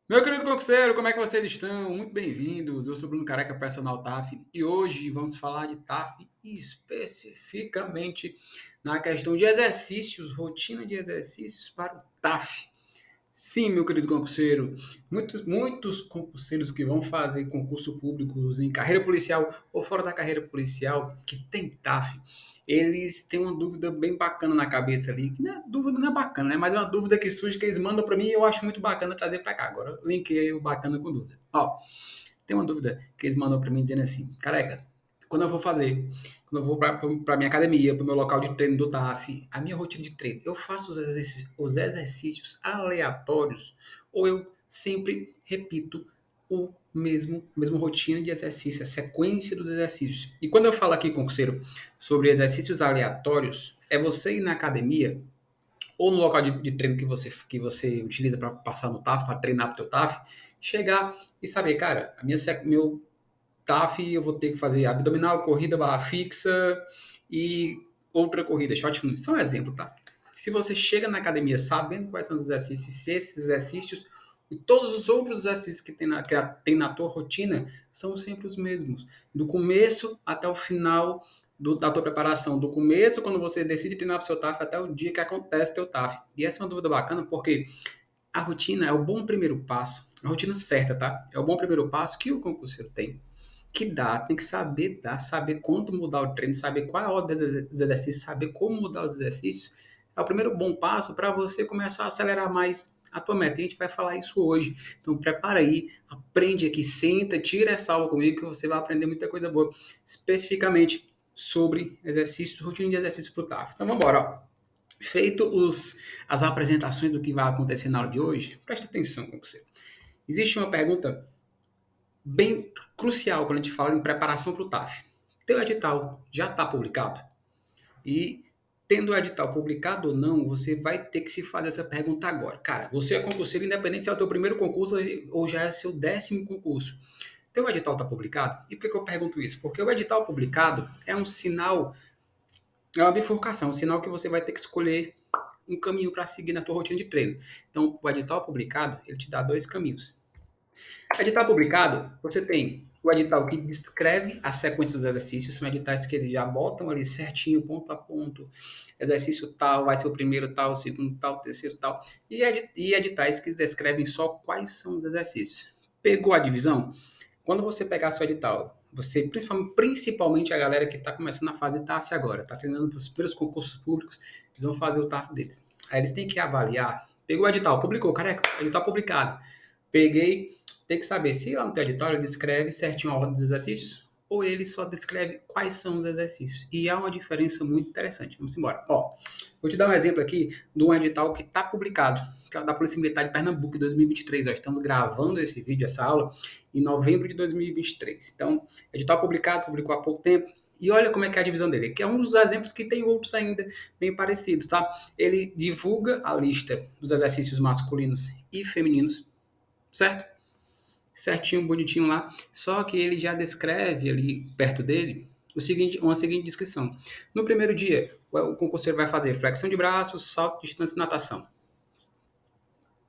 Meu querido concurseiro, como é que vocês estão? Muito bem-vindos. Eu sou Bruno Careca, personal TAF, e hoje vamos falar de TAF especificamente na questão de exercícios, rotina de exercícios para o TAF. Sim, meu querido concurseiro, muitos concurseiros que vão fazer concurso público em carreira policial ou fora da carreira policial, que tem TAF, eles têm uma dúvida bem bacana na cabeça ali, que não é, dúvida não é bacana, né? Mas é uma dúvida que surge que eles mandam para mim e eu acho muito bacana trazer para cá. Agora, linkei o bacana com dúvida. Ó, tem uma dúvida que eles mandam para mim dizendo assim, careca, quando eu vou fazer, quando eu vou para minha academia, para o meu local de treino do TAF, a minha rotina de treino, eu faço os exercícios aleatórios ou eu sempre repito a mesma rotina de exercício, a sequência dos exercícios. E quando eu falo aqui, concurseiro, sobre exercícios aleatórios, é você ir na academia ou no local de treino que você utiliza para passar no TAF, para treinar para o teu TAF, chegar e saber, cara, meu TAF eu vou ter que fazer abdominal, corrida, barra fixa e outra corrida, short fund. Só um exemplo, tá? Se você chega na academia sabendo quais são os exercícios, se esses exercícios e todos os outros exercícios que tem na tua rotina são sempre os mesmos. Do começo até o final da tua preparação. Do começo, quando você decide treinar para o seu TAF, até o dia que acontece teu TAF. E essa é uma dúvida bacana, porque a rotina é o bom primeiro passo. A rotina certa, tá? É o bom primeiro passo que o concurseiro tem que dá, tem que saber dar, saber quanto mudar o treino, saber qual é a ordem dos exercícios, saber como mudar os exercícios, é o primeiro bom passo para você começar a acelerar mais a tua meta. E a gente vai falar isso hoje. Então prepara aí, aprende aqui, senta, tira essa aula comigo que você vai aprender muita coisa boa, especificamente sobre exercícios, rotina de exercício para o TAF. Então vamos embora, ó. Feito as apresentações do que vai acontecer na aula de hoje, preste atenção com você. Existe uma pergunta bem crucial quando a gente fala em preparação para o TAF. Teu edital já está publicado? E tendo o edital publicado ou não, você vai ter que se fazer essa pergunta agora. Cara, você é concurseiro independente se é o teu primeiro concurso ou já é seu 10º concurso. Teu edital está publicado? E por que eu pergunto isso? Porque o edital publicado é um sinal, é uma bifurcação, um sinal que você vai ter que escolher um caminho para seguir na tua rotina de treino. Então, o edital publicado, ele te dá dois caminhos. Edital publicado, você tem o edital que descreve a sequência dos exercícios, são editais que eles já botam ali certinho, ponto a ponto, exercício tal, vai ser o primeiro tal, o segundo tal, o terceiro tal, e editais que descrevem só quais são os exercícios. Pegou a divisão? Quando você pegar seu edital, você, principalmente a galera que está começando a fase TAF agora, está treinando para os primeiros concursos públicos, eles vão fazer o TAF deles. Aí eles têm que avaliar, pegou o edital, publicou, careca, edital publicado, peguei, tem que saber se lá no teu edital ele descreve certinho a ordem dos exercícios ou ele só descreve quais são os exercícios. E há uma diferença muito interessante. Vamos embora. Ó, vou te dar um exemplo aqui de um edital que está publicado, que é o da Polícia Militar de Pernambuco, em 2023. Nós estamos gravando esse vídeo, essa aula, em novembro de 2023. Então, edital publicado, publicou há pouco tempo. E olha como é que é a divisão dele, que é um dos exemplos que tem outros ainda bem parecidos, tá? Ele divulga a lista dos exercícios masculinos e femininos, certo? Certinho, bonitinho lá. Só que ele já descreve ali perto dele uma seguinte descrição. No primeiro dia, o concurseiro vai fazer flexão de braços, salto de distância e natação.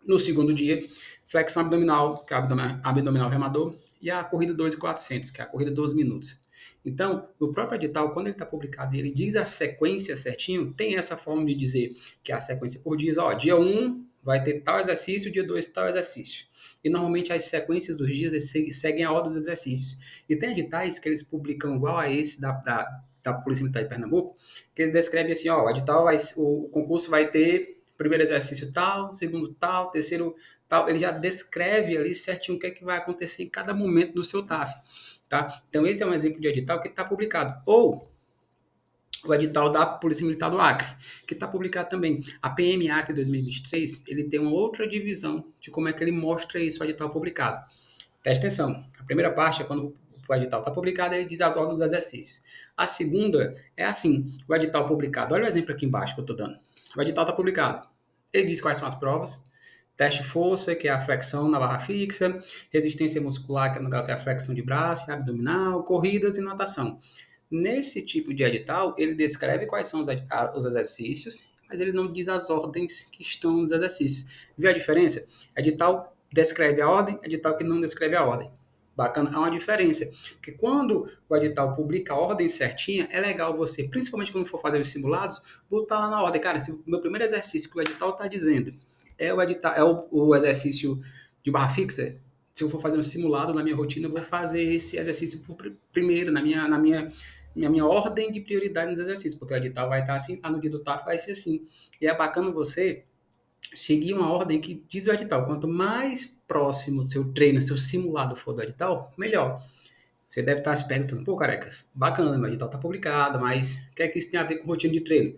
No segundo dia, flexão abdominal, que é abdominal remador, e a corrida 2.400, que é a corrida 12 minutos. Então, no próprio edital, quando ele está publicado e ele diz a sequência certinho, tem essa forma de dizer que é a sequência por dias. Ó, dia 1 vai ter tal exercício, dia 2 tal exercício. E normalmente as sequências dos dias seguem a ordem dos exercícios. E tem editais que eles publicam igual a esse da Polícia Militar de Pernambuco, que eles descrevem assim, ó, o concurso vai ter primeiro exercício tal, segundo tal, terceiro tal, ele já descreve ali certinho o que é que vai acontecer em cada momento do seu TAF, tá? Então esse é um exemplo de edital que está publicado. Ou o edital da Polícia Militar do Acre, que está publicado também. A PM Acre 2023, ele tem uma outra divisão de como é que ele mostra isso, o edital publicado. Preste atenção, a primeira parte é quando o edital está publicado, ele diz as ordens dos exercícios. A segunda é assim, o edital publicado, olha o exemplo aqui embaixo que eu estou dando. O edital está publicado, ele diz quais são as provas, teste de força, que é a flexão na barra fixa, resistência muscular, que no caso é a flexão de braço, abdominal, corridas e natação. Nesse tipo de edital, ele descreve quais são os exercícios, mas ele não diz as ordens que estão nos exercícios. Viu a diferença? Edital descreve a ordem, edital que não descreve a ordem. Bacana, há uma diferença. Porque quando o edital publica a ordem certinha, é legal você, principalmente quando for fazer os simulados, botar lá na ordem. Cara, se o meu primeiro exercício que o edital está dizendo o exercício de barra fixa, se eu for fazer um simulado na minha rotina, eu vou fazer esse exercício primeiro, na minha ordem de prioridade nos exercícios, porque o edital vai estar assim, no dia do TAF vai ser assim. E é bacana você seguir uma ordem que diz o edital. Quanto mais próximo do seu treino, seu simulado for do edital, melhor. Você deve estar se perguntando, pô, careca, bacana, meu edital está publicado, mas o que é que isso tem a ver com rotina de treino?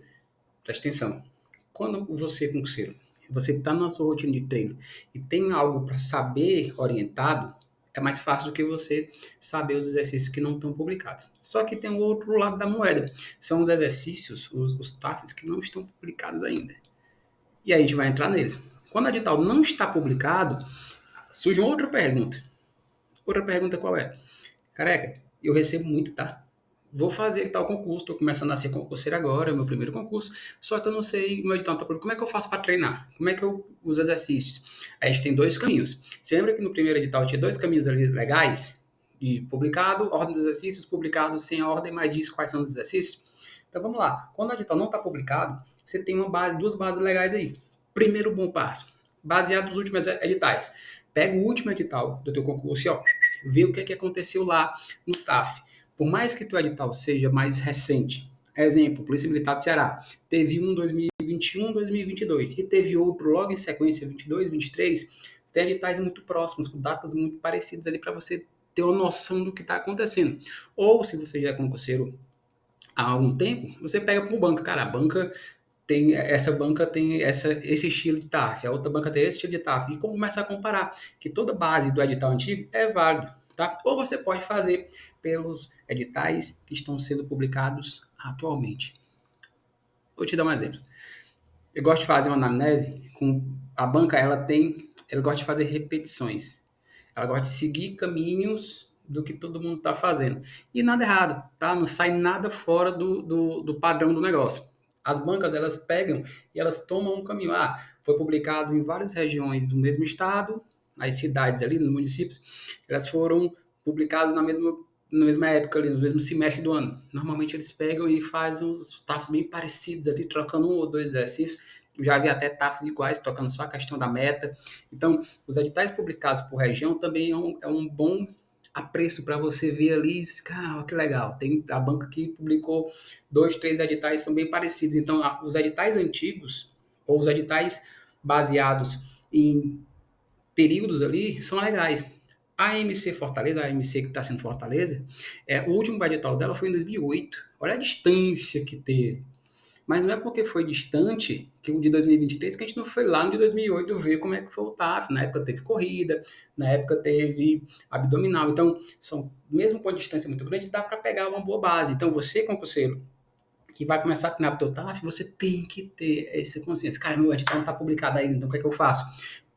Presta atenção. Quando você, concurseiro, você está na sua rotina de treino e tem algo para saber orientado, é mais fácil do que você saber os exercícios que não estão publicados. Só que tem o outro lado da moeda. São os exercícios, os TAFs que não estão publicados ainda. E aí a gente vai entrar neles. Quando o edital não está publicado, surge uma outra pergunta. Outra pergunta qual é? Careca, eu recebo muito, tá? Vou fazer tal concurso, estou começando a ser concurseiro agora, é meu primeiro concurso, só que eu não sei, meu edital tá publicado. Como é que eu faço para treinar? Como é que eu uso exercícios? Aí a gente tem dois caminhos. Você lembra que no primeiro edital tinha dois caminhos ali legais? De publicado, ordem dos exercícios, publicado sem a ordem, mas diz quais são os exercícios? Então vamos lá. Quando o edital não está publicado, você tem duas bases legais aí. Primeiro bom passo, baseado nos últimos editais. Pega o último edital do teu concurso e vê o que, que aconteceu lá no TAF. Por mais que teu edital seja mais recente, exemplo, Polícia Militar do Ceará, teve um em 2021, 2022 e teve outro logo em sequência, 22, 23, você tem editais muito próximos, com datas muito parecidas ali para você ter uma noção do que está acontecendo. Ou se você já é concurseiro há algum tempo, você pega por banca. Cara, a banca tem esse estilo de TAF, a outra banca tem esse estilo de TAF. E como começar a comparar que toda base do edital antigo é válido, tá? Ou você pode fazer pelos editais que estão sendo publicados atualmente. Vou te dar um exemplo. Eu gosto de fazer uma anamnese com a banca, ela gosta de fazer repetições. Ela gosta de seguir caminhos do que todo mundo está fazendo. E nada errado, tá? Não sai nada fora do padrão do negócio. As bancas, elas pegam e elas tomam um caminho. Foi publicado em várias regiões do mesmo estado, nas cidades ali, nos municípios, elas foram publicadas na mesma época ali, no mesmo semestre do ano. Normalmente eles pegam e fazem os TAFs bem parecidos ali, trocando um ou dois exercícios. Eu já vi até TAFs iguais, tocando só a questão da meta. Então, os editais publicados por região também é um bom apreço para você ver ali e dizer, cara, que legal. Tem a banca que publicou 2, 3 editais, são bem parecidos. Então, os editais antigos, ou os editais baseados em períodos ali, são legais. A AMC Fortaleza, a AMC que está sendo Fortaleza, o último edital dela foi em 2008. Olha a distância que teve. Mas não é porque foi distante que o de 2023 que a gente não foi lá no de 2008 ver como é que foi o TAF. Na época teve corrida, na época teve abdominal. Então, mesmo com a distância muito grande, dá para pegar uma boa base. Então, você, concurseiro, que vai começar a treinar para o teu TAF, você tem que ter essa consciência. Cara, meu edital não está publicado ainda, então o que é que eu faço?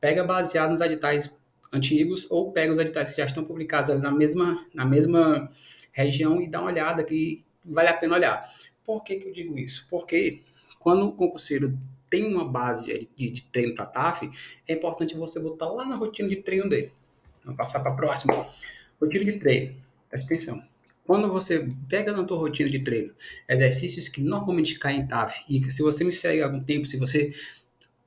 Pega baseado nos editais antigos ou pega os editais que já estão publicados ali na mesma região e dá uma olhada que vale a pena olhar. Por que que eu digo isso? Porque quando o concurseiro tem uma base de treino para TAF, é importante você botar lá na rotina de treino dele. Vamos passar para a próxima. Rotina de treino. Presta atenção. Quando você pega na tua rotina de treino exercícios que normalmente caem em TAF, e que se você me segue há algum tempo, se você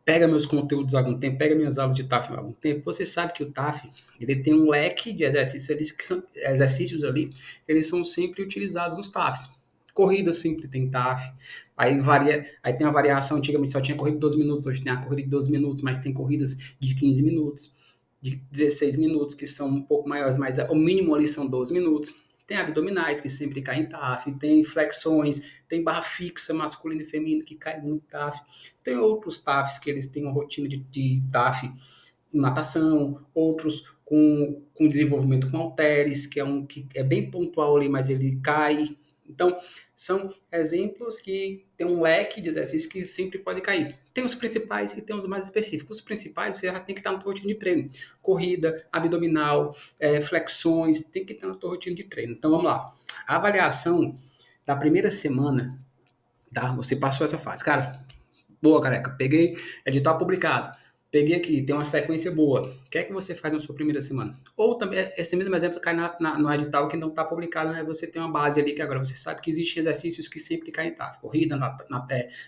pega meus conteúdos há algum tempo, pega minhas aulas de TAF há algum tempo, você sabe que o TAF ele tem um leque de exercícios ali, que são exercícios ali, eles são sempre utilizados nos TAFs. Corrida sempre tem TAF, aí varia, aí tem a variação, antigamente só tinha corrida de 12 minutos, hoje tem a corrida de 12 minutos, mas tem corridas de 15 minutos, de 16 minutos, que são um pouco maiores, mas o mínimo ali são 12 minutos. Tem abdominais, que sempre caem em TAF, tem flexões, tem barra fixa masculina e feminina, que cai muito em TAF. Tem outros TAFs que eles têm uma rotina de TAF, natação, outros com desenvolvimento com halteres, que é um que é bem pontual ali, mas ele cai. Então, são exemplos que tem um leque de exercícios que sempre pode cair. Tem os principais e tem os mais específicos. Os principais você já tem que estar na tua rotina de treino. Corrida, abdominal, flexões, tem que estar na tua rotina de treino. Então, vamos lá. A avaliação da primeira semana, tá? Você passou essa fase. Cara, boa, careca. Peguei edital publicado. Peguei aqui, tem uma sequência boa. O que é que você faz na sua primeira semana? Ou também, esse mesmo exemplo cai no edital que não está publicado, né? Você tem uma base ali que agora você sabe que existem exercícios que sempre caem em TAF. Corrida,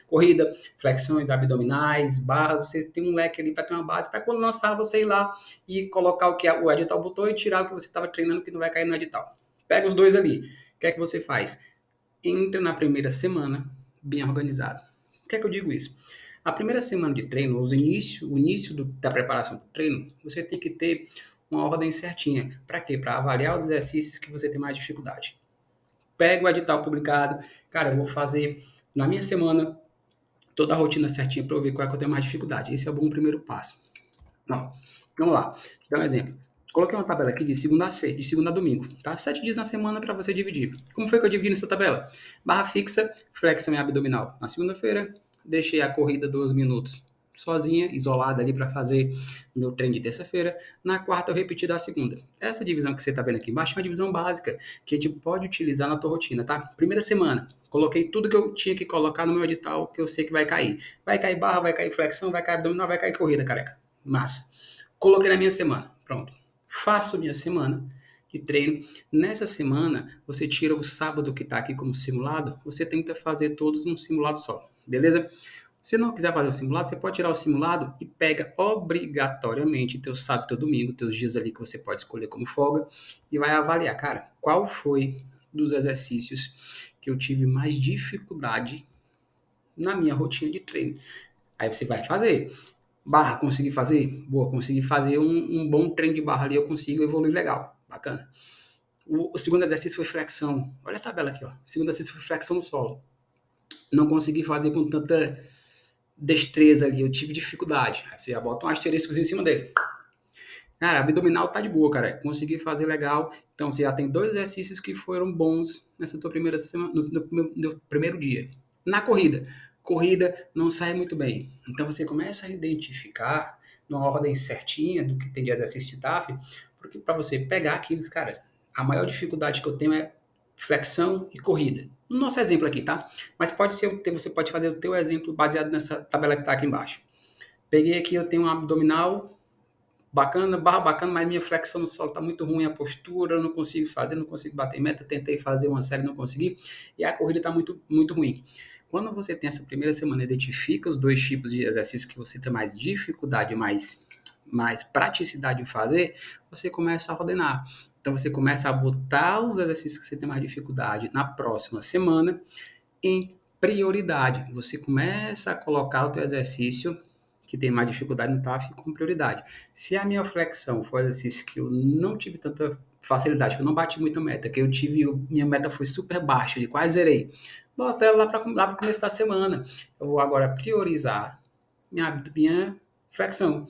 corrida, flexões abdominais, barras. Você tem um leque ali para ter uma base para quando lançar você ir lá e colocar o que o edital botou e tirar o que você estava treinando que não vai cair no edital. Pega os dois ali. O que é que você faz? Entra na primeira semana bem organizado. Por que é que eu digo isso? A primeira semana de treino, o início da preparação do treino, você tem que ter uma ordem certinha. Para quê? Para avaliar os exercícios que você tem mais dificuldade. Pega o edital publicado, cara, eu vou fazer na minha semana toda a rotina certinha para eu ver qual é que eu tenho mais dificuldade. Esse é o bom primeiro passo. Ó, vamos lá, vou dar um exemplo. Coloquei uma tabela aqui de segunda a sexta, de segunda a domingo, tá? 7 dias na semana para você dividir. Como foi que eu dividi nessa tabela? Barra fixa, flexão e abdominal. Na segunda-feira, deixei a corrida 12 minutos sozinha, isolada ali para fazer o meu treino de terça-feira. Na quarta, eu repeti da segunda. Essa divisão que você está vendo aqui embaixo é uma divisão básica que a gente pode utilizar na tua rotina, tá? Primeira semana, coloquei tudo que eu tinha que colocar no meu edital que eu sei que vai cair. Vai cair barra, vai cair flexão, vai cair abdominal, vai cair corrida, careca. Massa. Coloquei na minha semana. Pronto. Faço minha semana de treino. Nessa semana, você tira o sábado que está aqui como simulado, você tenta fazer todos num simulado só. Beleza? Se não quiser fazer o simulado, você pode tirar o simulado e pega obrigatoriamente teu sábado e teu domingo, teus dias ali que você pode escolher como folga, e vai avaliar, cara, qual foi dos exercícios que eu tive mais dificuldade na minha rotina de treino. Aí você vai fazer. Barra, consegui fazer? Boa, consegui fazer um bom treino de barra ali, eu consigo evoluir legal. Bacana. O segundo exercício foi flexão. Olha a tabela aqui, ó. O segundo exercício foi flexão no solo. Não consegui fazer com tanta destreza ali, eu tive dificuldade. Aí você já bota um asterisco em cima dele. Cara, abdominal tá de boa, cara. Consegui fazer legal. Então você já tem 2 exercícios que foram bons nessa tua primeira semana, no primeiro dia. Na corrida. Corrida não sai muito bem. Então você começa a identificar numa ordem certinha do que tem de exercício de TAF, porque para você pegar aquilo, cara, a maior dificuldade que eu tenho é flexão e corrida. No nosso exemplo aqui, tá? Mas pode ser, você pode fazer o teu exemplo baseado nessa tabela que tá aqui embaixo. Peguei aqui, eu tenho um abdominal bacana, barra bacana, mas minha flexão no solo tá muito ruim, a postura, eu não consigo fazer, não consigo bater meta, tentei fazer uma série, não consegui, e a corrida tá muito, muito ruim. Quando você tem essa primeira semana, identifica os 2 tipos de exercícios que você tem mais dificuldade, mais praticidade em fazer, você começa a ordenar. Então você começa a botar os exercícios que você tem mais dificuldade na próxima semana em prioridade. Você começa a colocar o teu exercício que tem mais dificuldade no TAF com prioridade. Se a minha flexão for um exercício que eu não tive tanta facilidade, que eu não bati muita meta, que eu tive, minha meta foi super baixa, de quase zerei, bota ela lá para o começo da semana. Eu vou agora priorizar minha flexão.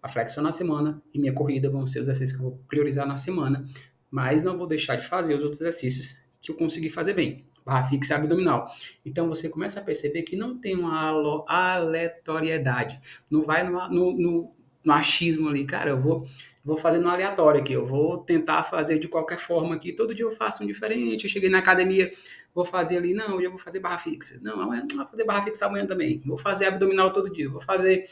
A flexão na semana e minha corrida vão ser os exercícios que eu vou priorizar na semana, mas não vou deixar de fazer os outros exercícios que eu consegui fazer bem. Barra fixa abdominal. Então você começa a perceber que não tem uma aleatoriedade. Não vai no achismo ali, cara, eu vou fazer no aleatório aqui, eu vou tentar fazer de qualquer forma aqui, todo dia eu faço um diferente, eu cheguei na academia, vou fazer ali, não, hoje eu vou fazer barra fixa, não, amanhã vou fazer barra fixa amanhã também, vou fazer abdominal todo dia, vou fazer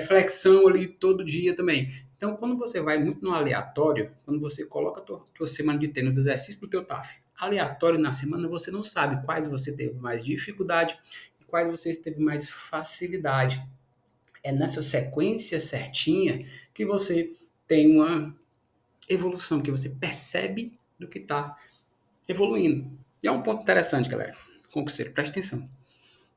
flexão ali todo dia também. Então, quando você vai muito no aleatório, quando você coloca a tua semana de treino, os exercícios do teu TAF, aleatório na semana, você não sabe quais você teve mais dificuldade e quais você teve mais facilidade. É nessa sequência certinha que você tem uma evolução, que você percebe do que está evoluindo. E é um ponto interessante, galera. Concurseiro, preste atenção.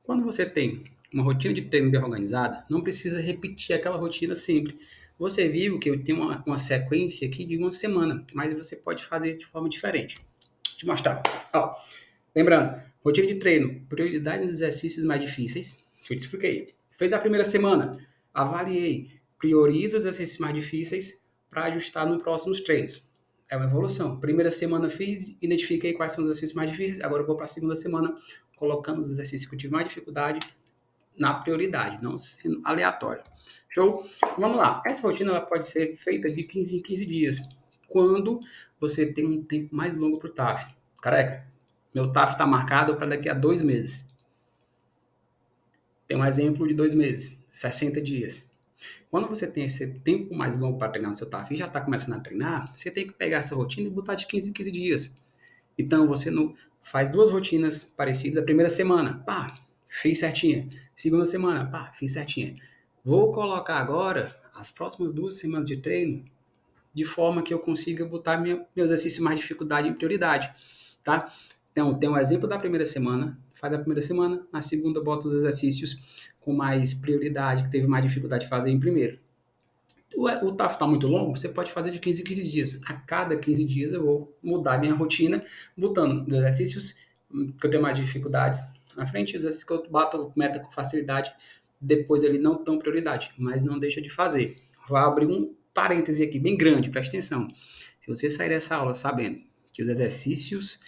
Quando você tem uma rotina de treino bem organizada, não precisa repetir aquela rotina sempre. Você viu que eu tenho uma sequência aqui de uma semana, mas você pode fazer isso de forma diferente. Vou te mostrar. Ó, lembrando, rotina de treino, prioridade nos exercícios mais difíceis, que eu te expliquei. Fez a primeira semana, avaliei, prioriza os exercícios mais difíceis para ajustar nos próximos treinos. É uma evolução. Primeira semana fiz, identifiquei quais são os exercícios mais difíceis, agora eu vou para a segunda semana, colocando os exercícios que eu tive mais dificuldade na prioridade, não sendo aleatório. Show? Vamos lá. Essa rotina ela pode ser feita de 15 em 15 dias, quando você tem um tempo mais longo para o TAF. Careca, meu TAF está marcado para daqui a 2 meses. Tem um exemplo de 2 meses, 60 dias. Quando você tem esse tempo mais longo para treinar no seu TAF e já está começando a treinar, você tem que pegar essa rotina e botar de 15 em 15 dias. Então você não faz duas rotinas parecidas. A primeira semana, pá, fiz certinha. Segunda semana, pá, fiz certinha. Vou colocar agora as próximas 2 semanas de treino de forma que eu consiga botar meu exercício mais dificuldade em prioridade, tá? Então, tem um exemplo da primeira semana, faz a primeira semana, na segunda bota os exercícios com mais prioridade, que teve mais dificuldade de fazer em primeiro. O TAF está muito longo, você pode fazer de 15 em 15 dias. A cada 15 dias eu vou mudar minha rotina, botando os exercícios que eu tenho mais dificuldades na frente, os exercícios que eu bato meta com facilidade, depois ele não tão prioridade, mas não deixa de fazer. Vou abrir um parêntese aqui bem grande, presta atenção. Se você sair dessa aula sabendo que os exercícios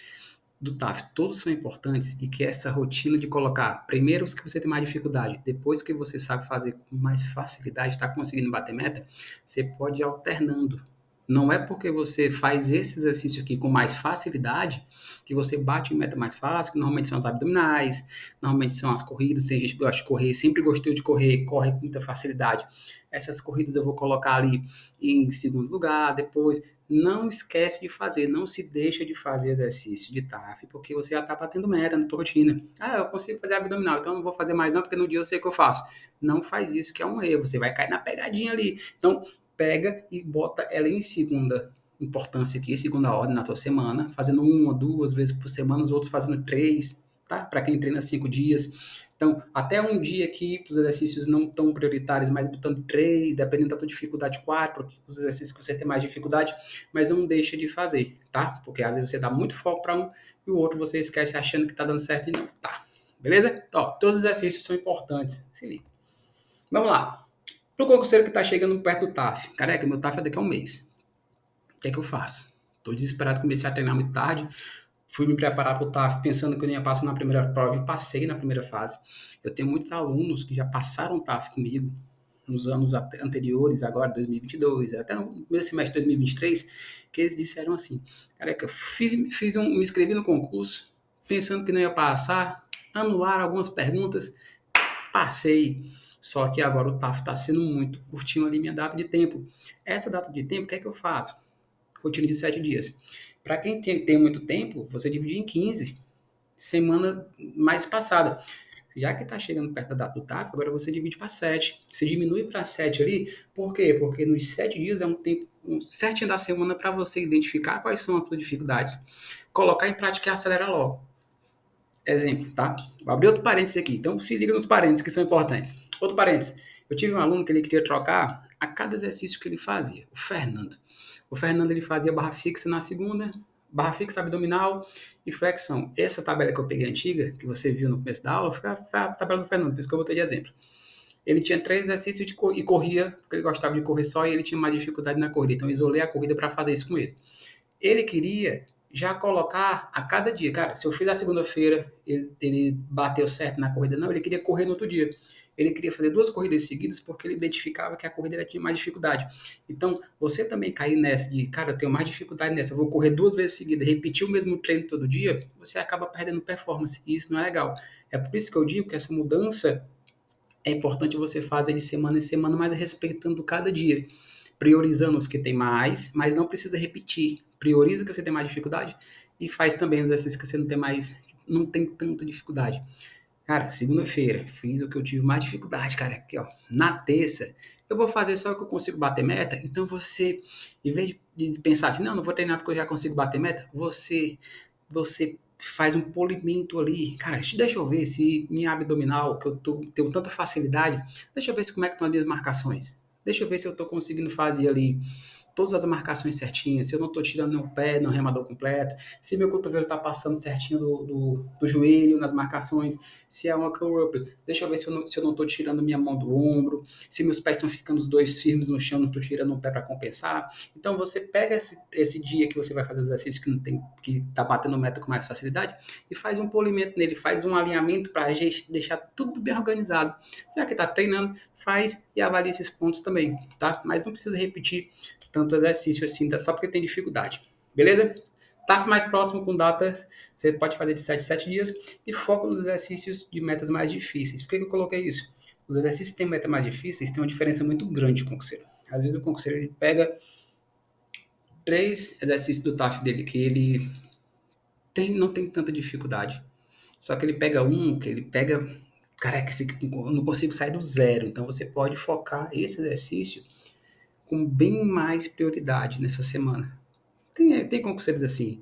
do TAF todos são importantes e que essa rotina de colocar primeiro os que você tem mais dificuldade, depois que você sabe fazer com mais facilidade, está conseguindo bater meta, você pode ir alternando. Não é porque você faz esse exercício aqui com mais facilidade que você bate em meta mais fácil, que normalmente são as abdominais, normalmente são as corridas, tem gente que gosta de correr, sempre gostou de correr, corre com muita facilidade. Essas corridas eu vou colocar ali em segundo lugar, depois não esquece de fazer, não se deixa de fazer exercício de TAF, porque você já está batendo meta na tua rotina. Ah, eu consigo fazer abdominal, então não vou fazer mais não, porque no dia eu sei que eu faço. Não faz isso, que é um erro, você vai cair na pegadinha ali. Então, pega e bota ela em segunda importância aqui, segunda ordem na tua semana, fazendo 1 ou 2 vezes por semana, os outros fazendo 3, tá? Para quem treina 5 dias. Então, até um dia aqui, os exercícios não tão prioritários, mas botando 3, dependendo da tua dificuldade, 4, os exercícios que você tem mais dificuldade, mas não deixa de fazer, tá? Porque às vezes você dá muito foco para um e o outro você esquece achando que tá dando certo e não tá. Beleza? Então, todos os exercícios são importantes. Se liga. Vamos lá. Pro concurseiro que tá chegando perto do TAF. Careca, meu TAF é daqui a um mês. O que é que eu faço? Tô desesperado, comecei a treinar muito tarde, fui me preparar para o TAF pensando que eu não ia passar na primeira prova e passei na primeira fase. Eu tenho muitos alunos que já passaram o TAF comigo nos anos anteriores, agora 2022, até no primeiro semestre de 2023, que eles disseram assim, careca, me inscrevi no concurso, pensando que não ia passar, anularam algumas perguntas, passei. Só que agora o TAF está sendo muito curtinho ali minha data de tempo. Essa data de tempo, o que é que eu faço? Rotina de 7 dias. Para quem tem muito tempo, você divide em 15, semana mais passada. Já que está chegando perto da data do TAF, agora você divide para 7. Você diminui para 7 ali, por quê? Porque nos 7 dias é um tempo certinho da semana para você identificar quais são as suas dificuldades, colocar em prática e acelerar logo. Exemplo, tá? Vou abrir outro parênteses aqui, então se liga nos parênteses que são importantes. Outro parênteses, eu tive um aluno que ele queria trocar a cada exercício que ele fazia, o Fernando. O Fernando ele fazia barra fixa na segunda, barra fixa abdominal e flexão. Essa tabela que eu peguei antiga, que você viu no começo da aula, foi a tabela do Fernando, por isso que eu botei de exemplo. Ele tinha 3 exercícios e corria, porque ele gostava de correr só e ele tinha mais dificuldade na corrida. Então eu isolei a corrida para fazer isso com ele. Ele queria já colocar a cada dia. Cara, se eu fiz a segunda-feira, ele bateu certo na corrida, não, ele queria correr no outro dia. Ele queria fazer 2 corridas seguidas porque ele identificava que a corrida ele tinha mais dificuldade. Então, você também cair nessa de, cara, eu tenho mais dificuldade nessa, eu vou correr 2 vezes seguidas, repetir o mesmo treino todo dia, você acaba perdendo performance e isso não é legal. É por isso que eu digo que essa mudança é importante você fazer de semana em semana, mas respeitando cada dia, priorizando os que tem mais, mas não precisa repetir. Prioriza o que você tem mais dificuldade e faz também os exercícios que você não tem mais, não tem tanta dificuldade. Cara, segunda-feira, fiz o que eu tive mais dificuldade, cara, aqui, ó, na terça, eu vou fazer só o que eu consigo bater meta, então você, em vez de pensar assim, não vou treinar porque eu já consigo bater meta, você faz um polimento ali, cara, deixa eu ver se minha abdominal, que eu tenho tanta facilidade, deixa eu ver se como é que estão as minhas marcações, deixa eu ver se eu tô conseguindo fazer ali todas as marcações certinhas, se eu não estou tirando meu pé no remador completo, se meu cotovelo está passando certinho do joelho nas marcações, se é uma curl, deixa eu ver se eu não estou tirando minha mão do ombro, se meus pés estão ficando os dois firmes no chão, não estou tirando um pé para compensar. Então você pega esse dia que você vai fazer o exercício que está batendo meta com mais facilidade e faz um polimento nele, faz um alinhamento para deixar tudo bem organizado. Já que está treinando, faz e avalia esses pontos também, tá? Mas não precisa repetir tanto exercício assim, só porque tem dificuldade. Beleza? TAF mais próximo com datas, você pode fazer de 7 em 7 dias e foco nos exercícios de metas mais difíceis. Por que eu coloquei isso? os exercícios que têm meta mais difíceis têm uma diferença muito grande com o concurseiro. Às vezes o concurseiro ele pega 3 exercícios do TAF dele que ele não tem tanta dificuldade. Só que ele pega um, que ele pega, caraca, esse aqui eu não consigo sair do zero. Então você pode focar esse exercício com bem mais prioridade nessa semana. Tem concurseiros assim.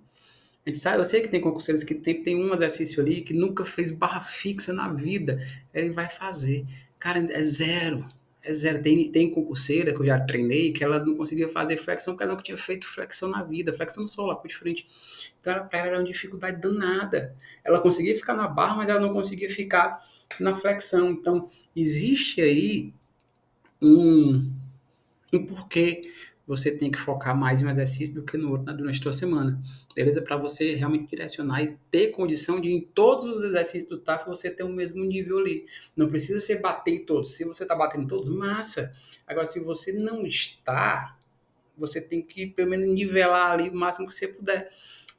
A gente sabe, eu sei que tem concurseiros que tem um exercício ali que nunca fez barra fixa na vida. Ele vai fazer. Cara, é zero. É zero. Tem concurseira que eu já treinei que ela não conseguia fazer flexão porque ela nunca tinha feito flexão na vida. Flexão no solo, lá por de frente. Então, para ela era uma dificuldade danada. Ela conseguia ficar na barra, mas ela não conseguia ficar na flexão. Então, existe aí um, um porquê você tem que focar mais em um exercício do que no outro durante a sua semana. Beleza? Para você realmente direcionar e ter condição de, em todos os exercícios do TAF, você ter o mesmo nível ali. Não precisa ser bater em todos. Se você está batendo em todos, massa. Agora, se você não está, você tem que, pelo menos, nivelar ali o máximo que você puder.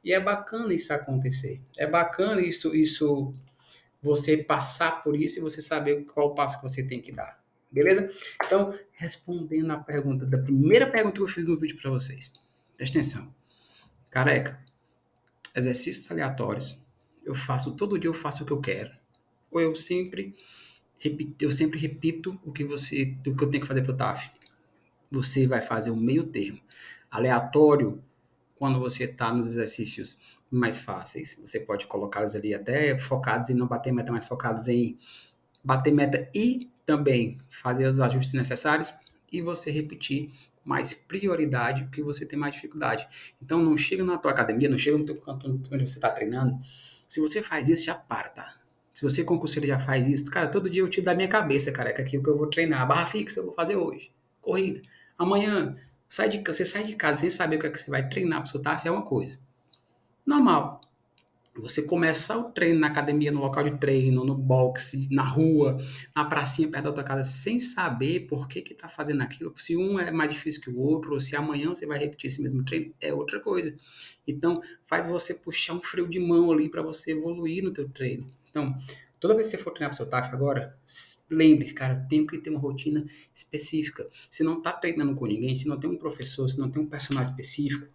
E é bacana isso acontecer. É bacana isso você passar por isso e você saber qual o passo que você tem que dar. Beleza? Então, respondendo a pergunta, da primeira pergunta que eu fiz no vídeo para vocês. Presta atenção. Careca, exercícios aleatórios. Eu faço todo dia, eu faço o que eu quero. Ou eu sempre repito o que eu tenho que fazer pro TAF. Você vai fazer o meio termo. Aleatório, quando você está nos exercícios mais fáceis. Você pode colocá-los ali até focados em não bater meta, mas focados em bater meta e também fazer os ajustes necessários e você repetir com mais prioridade o que você tem mais dificuldade. Então não chega na tua academia, não chega no teu canto onde você está treinando. Se você faz isso, já para, tá? Se você concurseiro já faz isso, cara, todo dia eu tiro da minha cabeça, cara, que aqui é o que eu vou treinar. Barra fixa eu vou fazer hoje. Corrida. Amanhã, você sai de casa sem saber o que é que você vai treinar para o seu TAF é uma coisa. Normal. Você começar o treino na academia, no local de treino, no boxe, na rua, na pracinha perto da tua casa, sem saber por que que tá fazendo aquilo, se um é mais difícil que o outro, ou se amanhã você vai repetir esse mesmo treino, é outra coisa. Então, faz você puxar um freio de mão ali para você evoluir no teu treino. Então, toda vez que você for treinar pro seu TAF agora, lembre, cara, tem que ter uma rotina específica. Se não tá treinando com ninguém, se não tem um professor, se não tem um personal específico,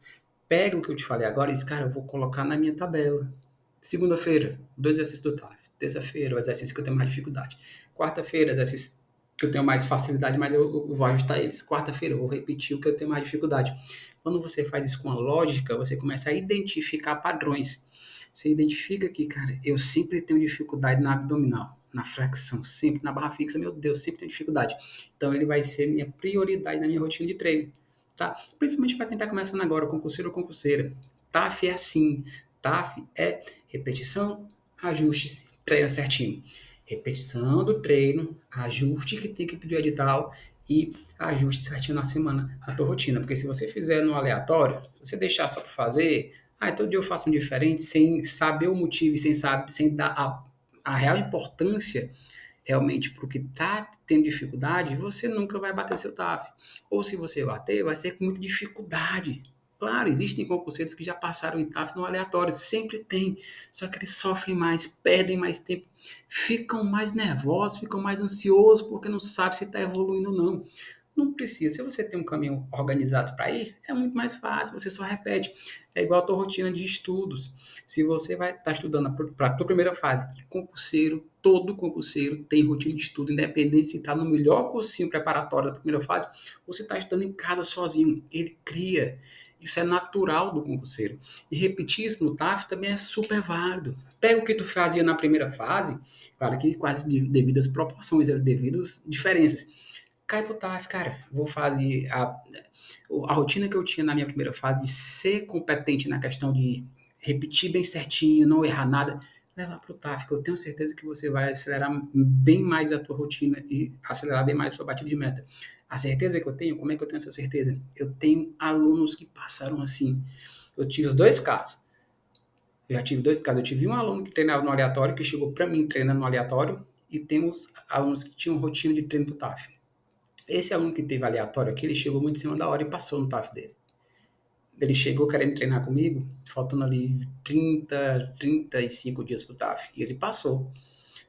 pega o que eu te falei agora e diz, cara, eu vou colocar na minha tabela. Segunda-feira, 2 exercícios do TAF. Terça-feira, o exercício que eu tenho mais dificuldade. Quarta-feira, exercício que eu tenho mais facilidade, mas eu vou ajustar eles. Quarta-feira, eu vou repetir o que eu tenho mais dificuldade. Quando você faz isso com a lógica, você começa a identificar padrões. Você identifica que, cara, eu sempre tenho dificuldade na abdominal, na flexão, sempre na barra fixa, meu Deus, sempre tenho dificuldade. Então, ele vai ser minha prioridade na minha rotina de treino, tá? Principalmente para quem está começando agora, concurseiro ou concurseira. TAF é assim. TAF é repetição, ajustes, treina certinho. Repetição do treino, ajuste que tem que pedir o edital e ajuste certinho na semana, na tua rotina. Porque se você fizer no aleatório, se você deixar só para fazer, todo dia eu faço um diferente, sem saber o motivo e sem dar a real importância realmente para o que está tendo dificuldade, você nunca vai bater seu TAF. Ou se você bater, vai ser com muita dificuldade. Claro, existem concurseiros que já passaram em TAF no aleatório, sempre tem. Só que eles sofrem mais, perdem mais tempo, ficam mais nervosos, ficam mais ansiosos porque não sabe se está evoluindo ou não. Não precisa. Se você tem um caminho organizado para ir, é muito mais fácil, você só repete. É igual a tua rotina de estudos. Se você vai estar estudando para a tua primeira fase, e concurseiro, todo concurseiro tem rotina de estudo, independente se está no melhor cursinho preparatório da primeira fase, ou se está estudando em casa sozinho. Ele cria. Isso é natural do concurseiro. E repetir isso no TAF também é super válido. Pega o que tu fazia na primeira fase, claro que quase devidas proporções, devidas diferenças. Cai pro TAF, cara. Vou fazer a rotina que eu tinha na minha primeira fase de ser competente na questão de repetir bem certinho, não errar nada, levar pro TAF, que eu tenho certeza que você vai acelerar bem mais a tua rotina e acelerar bem mais a sua batida de meta. A certeza que eu tenho, como é que eu tenho essa certeza? Eu tenho alunos que passaram assim. Eu tive os dois casos. Eu já tive dois casos. Eu tive um aluno que treinava no aleatório, que chegou para mim treinando no aleatório, e temos alunos que tinham rotina de treino pro TAF. Esse aluno que teve aleatório aqui, ele chegou muito em cima da hora e passou no TAF dele. Ele chegou querendo treinar comigo, faltando ali 35 dias pro TAF, e ele passou.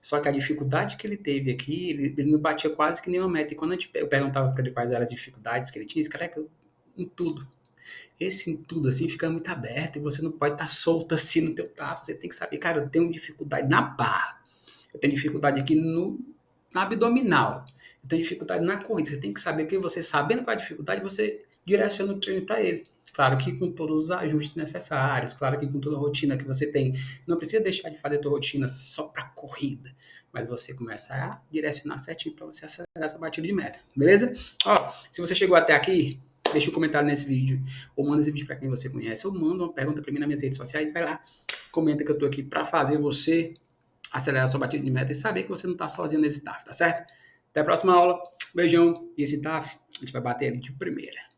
Só que a dificuldade que ele teve aqui, ele não batia quase que nenhuma meta. E quando eu perguntava para ele quais eram as dificuldades que ele tinha, esse cara, em tudo. Esse em tudo, assim, fica muito aberto e você não pode estar solto assim no teu tafo. Você tem que saber, cara, eu tenho dificuldade na barra. Eu tenho dificuldade aqui na abdominal. Eu tenho dificuldade na corrida. Você tem que saber que você, sabendo qual é a dificuldade, você direciona o treino para ele. Claro que com todos os ajustes necessários, claro que com toda a rotina que você tem. Não precisa deixar de fazer a tua rotina só para corrida, mas você começa a direcionar certinho para você acelerar essa batida de meta, beleza? Ó, se você chegou até aqui, deixa um comentário nesse vídeo, ou manda esse vídeo para quem você conhece, ou manda uma pergunta para mim nas minhas redes sociais, vai lá, comenta que eu tô aqui para fazer você acelerar a sua batida de meta e saber que você não está sozinho nesse TAF, tá certo? Até a próxima aula, beijão, e esse TAF a gente vai bater ele de primeira.